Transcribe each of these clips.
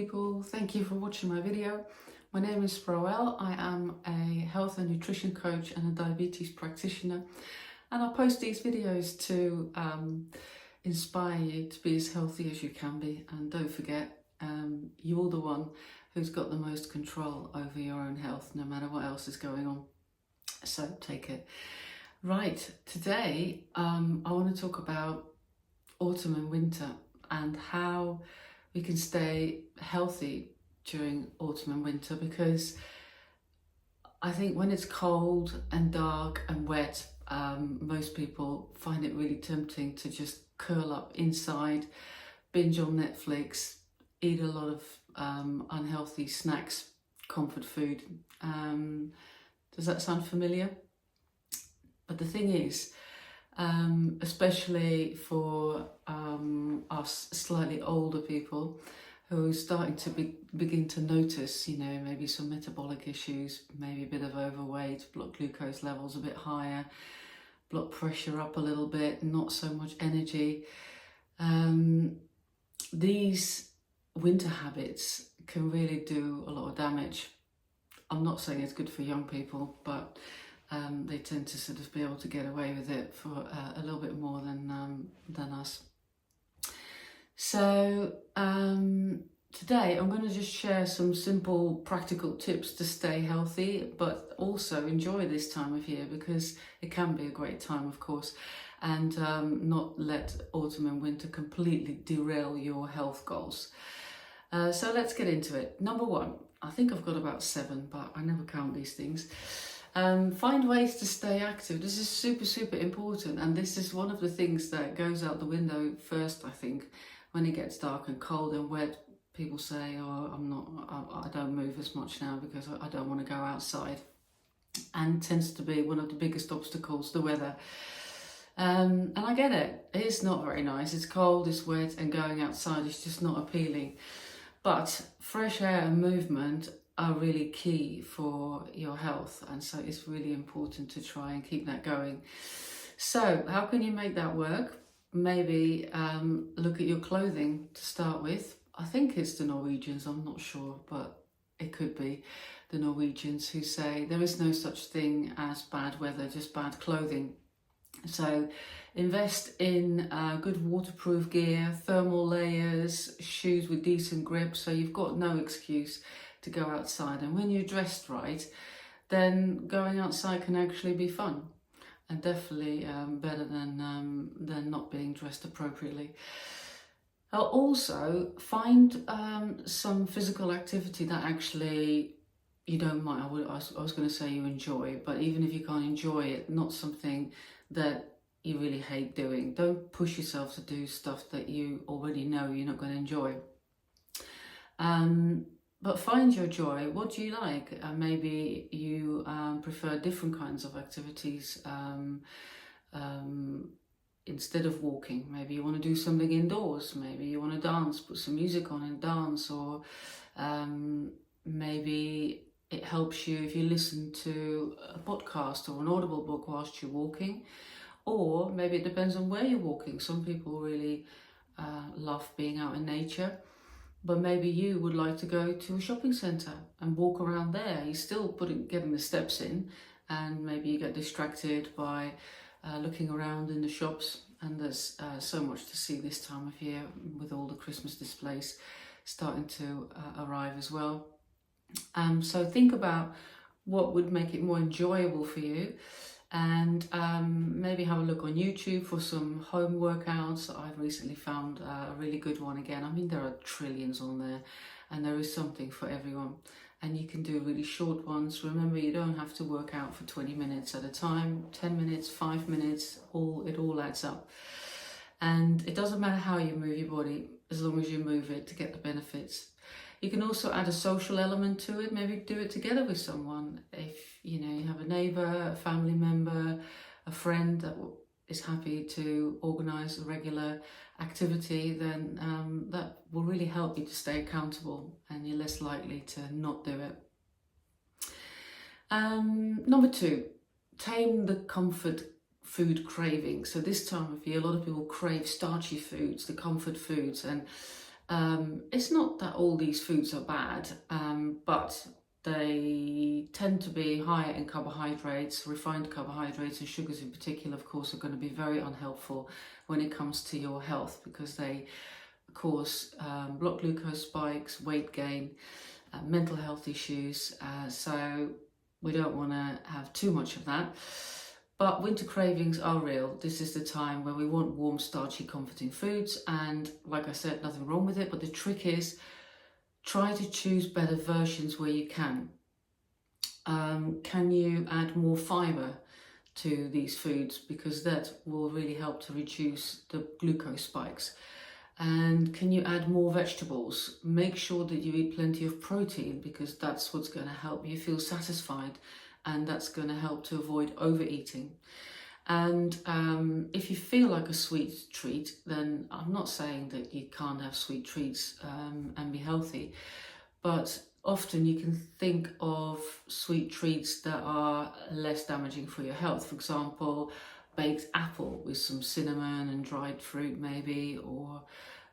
people, thank you for watching my video. My name is Roel. I am a health and nutrition coach and a diabetes practitioner, and I post these videos to inspire you to be as healthy as you can be. And don't forget, you're the one who's got the most control over your own health, no matter what else is going on. So take it. Right, today I want to talk about autumn and winter and how we can stay healthy during autumn and winter, because I think when it's cold and dark and wet, most people find it really tempting to just curl up inside, binge on Netflix, eat a lot of unhealthy snacks, comfort food. Does that sound familiar? But the thing is, especially for us slightly older people who are starting to begin to notice, maybe some metabolic issues, maybe a bit of overweight, blood glucose levels a bit higher, blood pressure up a little bit, not so much energy. These winter habits can really do a lot of damage. I'm not saying it's good for young people, but they tend to sort of be able to get away with it for a little bit more than us. So today I'm going to just share some simple practical tips to stay healthy, but also enjoy this time of year, because it can be a great time, of course, and not let autumn and winter completely derail your health goals. So let's get into it. Number one, I think I've got about 7, but I never count these things. Find ways to stay active. This is super important, and this is one of the things that goes out the window first, I think, when it gets dark and cold and wet. People say, oh, I don't move as much now because I don't want to go outside, and it tends to be one of the biggest obstacles, the weather. And I get it, it's not very nice, it's cold, it's wet, and going outside is just not appealing. But fresh air and movement are really key for your health, and so it's really important to try and keep that going. So how can you make that work? Maybe look at your clothing to start with. I think it's the Norwegians, I'm not sure, but it could be the Norwegians who say there is no such thing as bad weather, just bad clothing. So invest in good waterproof gear, thermal layers, shoes with decent grip, so you've got no excuse to go outside. And when you're dressed right, then going outside can actually be fun, and definitely better than not being dressed appropriately. Also find some physical activity that actually you don't mind. I was going to say you enjoy, but even if you can't enjoy it, not something that you really hate doing. Don't push yourself to do stuff that you already know you're not going to enjoy. But find your joy. What do you like? Maybe you prefer different kinds of activities. Instead of walking, maybe you want to do something indoors. Maybe you want to dance, put some music on and dance, or maybe it helps you if you listen to a podcast or an audible book whilst you're walking. Or maybe it depends on where you're walking. Some people really love being out in nature, but maybe you would like to go to a shopping centre and walk around there. You're still getting the steps in, and maybe you get distracted by looking around in the shops, and there's so much to see this time of year with all the Christmas displays starting to arrive as well. So think about what would make it more enjoyable for you, and maybe have a look on YouTube for some home workouts. I've recently found a really good one again. I mean, there are trillions on there, and there is something for everyone. And you can do really short ones. Remember, you don't have to work out for 20 minutes at a time, 10 minutes, 5 minutes, it all adds up. And it doesn't matter how you move your body, as long as you move it to get the benefits. You can also add a social element to it. Maybe do it together with someone. If you have a neighbour, a family member, a friend that is happy to organise a regular activity, then that will really help you to stay accountable, and you're less likely to not do it. Number 2, tame the comfort food craving. So this time of year, a lot of people crave starchy foods, the comfort foods, and It's not that all these foods are bad, but they tend to be higher in carbohydrates. Refined carbohydrates and sugars in particular, of course, are going to be very unhelpful when it comes to your health, because they cause blood glucose spikes, weight gain, mental health issues. So we don't want to have too much of that. But winter cravings are real. This is the time where we want warm, starchy, comforting foods. And like I said, nothing wrong with it. But the trick is, try to choose better versions where you can. Can you add more fibre to these foods? Because that will really help to reduce the glucose spikes. And can you add more vegetables? Make sure that you eat plenty of protein, because that's what's going to help you feel satisfied, and that's going to help to avoid overeating. And if you feel like a sweet treat, then I'm not saying that you can't have sweet treats and be healthy, but often you can think of sweet treats that are less damaging for your health. For example, baked apple with some cinnamon and dried fruit maybe, or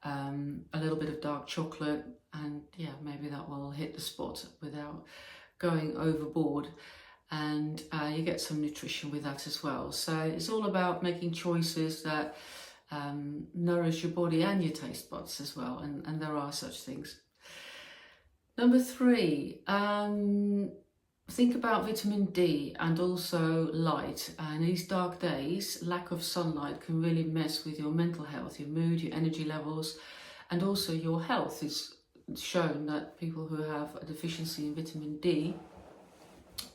a little bit of dark chocolate, and yeah, maybe that will hit the spot without going overboard. And you get some nutrition with that as well. So it's all about making choices that nourish your body and your taste buds as well, and there are such things. Number 3, think about vitamin D and also light. And these dark days, lack of sunlight can really mess with your mental health, your mood, your energy levels, and also your health. It's shown that people who have a deficiency in vitamin D,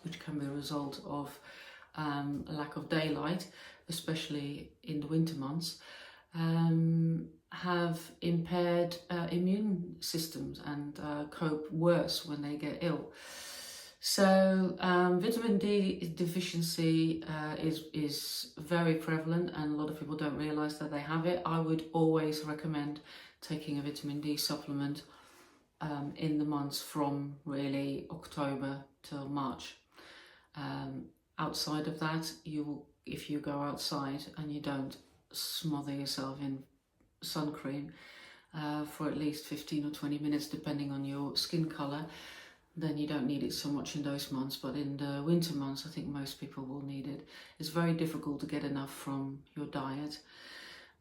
which can be a result of a lack of daylight, especially in the winter months, have impaired immune systems and cope worse when they get ill. So vitamin D deficiency is very prevalent, and a lot of people don't realise that they have it. I would always recommend taking a vitamin D supplement in the months from really October till March. Outside of that, if you go outside and you don't smother yourself in sun cream for at least 15 or 20 minutes, depending on your skin colour, then you don't need it so much in those months. But in the winter months, I think most people will need it. It's very difficult to get enough from your diet.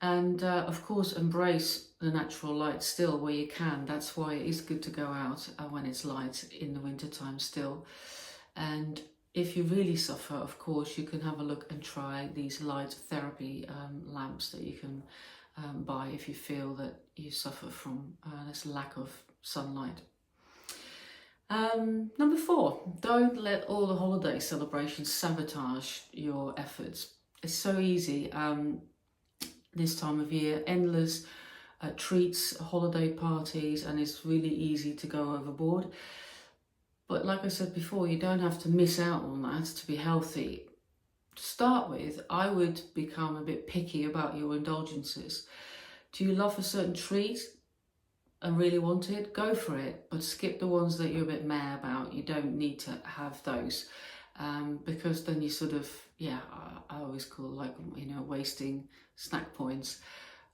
And of course, embrace the natural light still where you can. That's why it is good to go out when it's light in the winter time still. And if you really suffer, of course, you can have a look and try these light therapy lamps that you can buy if you feel that you suffer from this lack of sunlight. Number 4, don't let all the holiday celebrations sabotage your efforts. It's so easy this time of year, endless treats, holiday parties, and it's really easy to go overboard. But like I said before, you don't have to miss out on that to be healthy. To start with, I would become a bit picky about your indulgences. Do you love a certain treat and really want it? Go for it, but skip the ones that you're a bit meh about. You don't need to have those, because then you sort of, I always call wasting snack points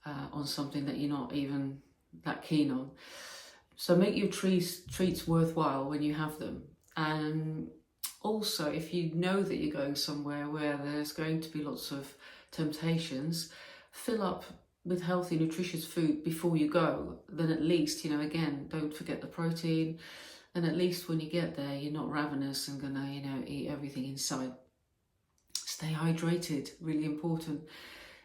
on something that you're not even that keen on. So make your treats worthwhile when you have them. And also, if you know that you're going somewhere where there's going to be lots of temptations, fill up with healthy, nutritious food before you go. Then at least, again, don't forget the protein. And at least when you get there, you're not ravenous and gonna, eat everything in sight. Stay hydrated, really important.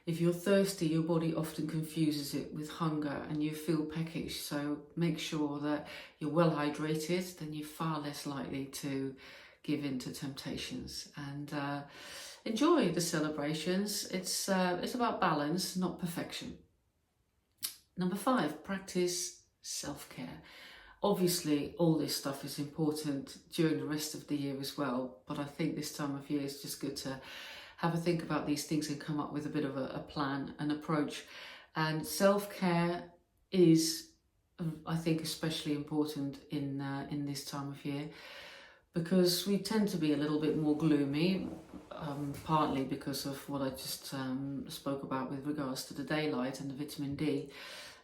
If you're thirsty, your body often confuses it with hunger and you feel peckish. So make sure that you're well hydrated, then you're far less likely to give in to temptations. And enjoy the celebrations. It's about balance, not perfection. Number 5, practice self-care. Obviously, all this stuff is important during the rest of the year as well, but I think this time of year is just good to have a think about these things and come up with a bit of a plan, an approach. And self-care is, I think, especially important in this time of year, because we tend to be a little bit more gloomy, partly because of what I just spoke about with regards to the daylight and the vitamin D.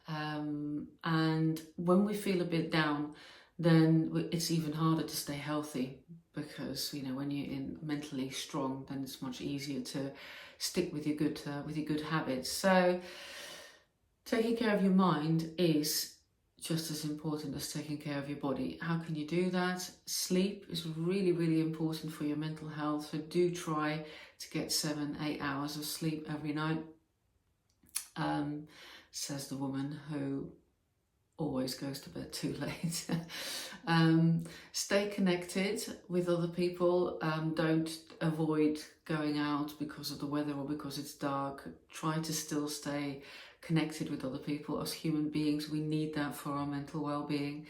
And when we feel a bit down, then it's even harder to stay healthy, because when you're mentally strong, then it's much easier to stick with your good habits. So taking care of your mind is just as important as taking care of your body. How can you do that? Sleep is really, really important for your mental health. So do try to get 7-8 hours of sleep every night, says the woman who always goes to bed too late. Stay connected with other people. Don't avoid going out because of the weather or because it's dark. Try to still stay connected with other people. As human beings, we need that for our mental well-being.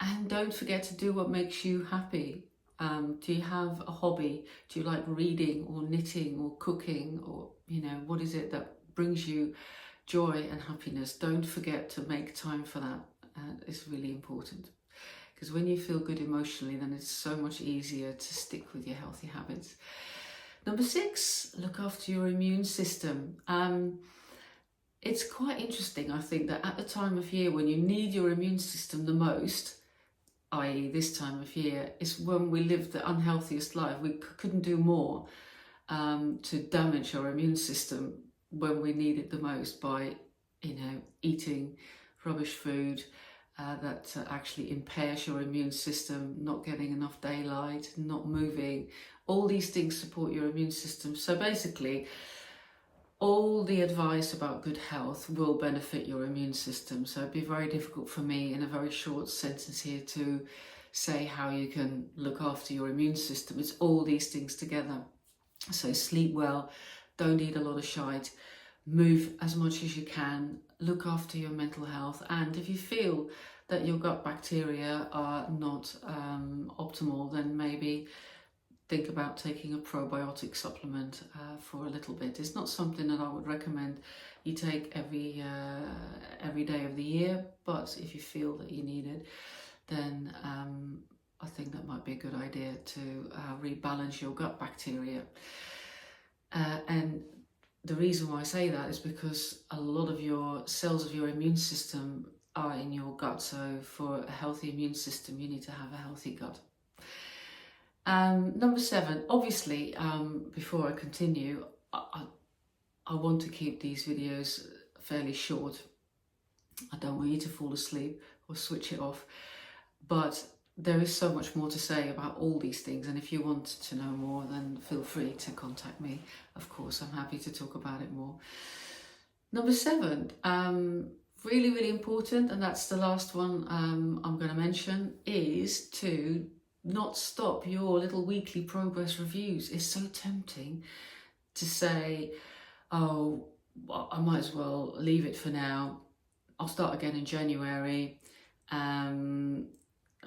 And don't forget to do what makes you happy. Do you have a hobby? Do you like reading or knitting or cooking, or what is it that brings you joy and happiness? Don't forget to make time for that. It's really important, because when you feel good emotionally, then it's so much easier to stick with your healthy habits. Number 6, look after your immune system. It's quite interesting, I think, that at the time of year when you need your immune system the most, i.e. this time of year, is when we live the unhealthiest life. We couldn't do more to damage our immune system when we need it the most, by eating rubbish food that actually impairs your immune system, not getting enough daylight, not moving. All these things support your immune system. So basically, all the advice about good health will benefit your immune system. So it'd be very difficult for me in a very short sentence here to say how you can look after your immune system. It's all these things together. So sleep well, don't eat a lot of shite, move as much as you can, look after your mental health. And if you feel that your gut bacteria are not optimal, then maybe think about taking a probiotic supplement for a little bit. It's not something that I would recommend you take every day of the year, but if you feel that you need it, then I think that might be a good idea to rebalance your gut bacteria. And the reason why I say that is because a lot of your cells of your immune system are in your gut. So for a healthy immune system, you need to have a healthy gut. Number 7, obviously, before I continue, I want to keep these videos fairly short. I don't want you to fall asleep or switch it off, but there is so much more to say about all these things, and if you want to know more, then feel free to contact me. Of course, I'm happy to talk about it more. Number 7, really, really important, and that's the last one I'm going to mention, is to not stop your little weekly progress reviews. It's so tempting to say, oh, well, I might as well leave it for now. I'll start again in January.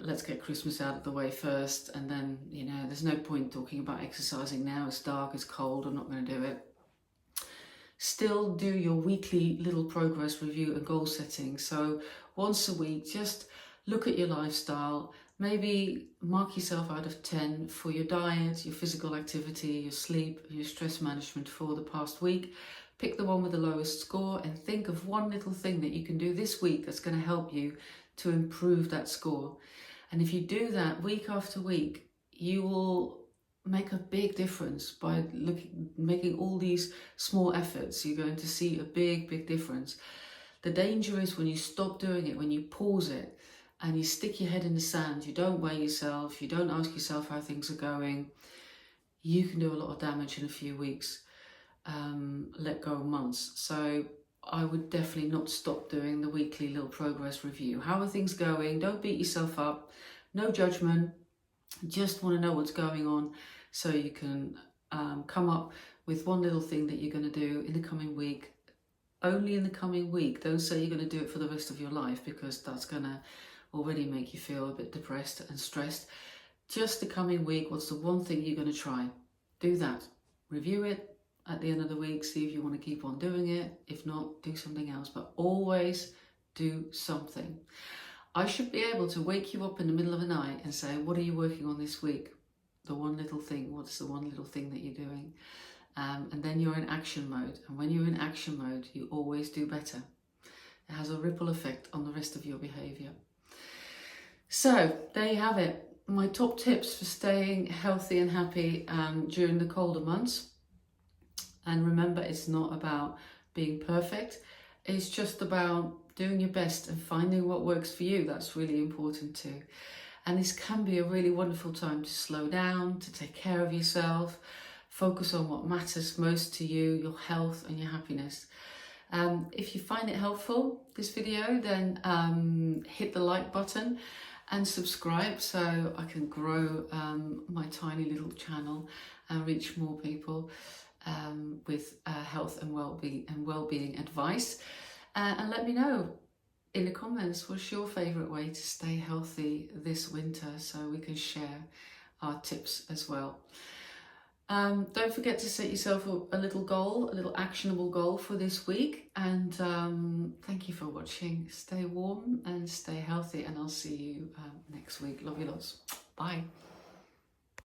Let's get Christmas out of the way first, and then, there's no point talking about exercising now. It's dark, it's cold, I'm not going to do it. Still do your weekly little progress review and goal setting. So once a week, just look at your lifestyle. Maybe mark yourself out of 10 for your diet, your physical activity, your sleep, your stress management for the past week. Pick the one with the lowest score and think of one little thing that you can do this week that's going to help you to improve that score. And if you do that week after week, you will make a big difference by making all these small efforts. You're going to see a big, big difference. The danger is when you stop doing it, when you pause it, and you stick your head in the sand, you don't weigh yourself, you don't ask yourself how things are going, you can do a lot of damage in a few weeks, let go months. So I would definitely not stop doing the weekly little progress review. How are things going? Don't beat yourself up, no judgment, just want to know what's going on so you can come up with one little thing that you're going to do in the coming week, only in the coming week. Don't say you're going to do it for the rest of your life, because that's going to already make you feel a bit depressed and stressed. Just the coming week, what's the one thing you're going to try? Do that. Review it at the end of the week, see if you want to keep on doing it. If not, do something else, but always do something. I should be able to wake you up in the middle of the night and say, what are you working on this week? The one little thing. What's the one little thing that you're doing? And then you're in action mode. And when you're in action mode, you always do better. it has a ripple effect on the rest of your behaviour. So there you have it, my top tips for staying healthy and happy during the colder months. And remember, it's not about being perfect, it's just about doing your best and finding what works for you. That's really important too. And this can be a really wonderful time to slow down, to take care of yourself, focus on what matters most to you, your health and your happiness. If you find it helpful, this video, then hit the like button and subscribe so I can grow my tiny little channel and reach more people with health and well-being advice. And let me know in the comments, what's your favourite way to stay healthy this winter, so we can share our tips as well. Don't forget to set yourself a little goal, a little actionable goal for this week. And thank you for watching. Stay warm and stay healthy, and I'll see you next week. Love you lots. Bye.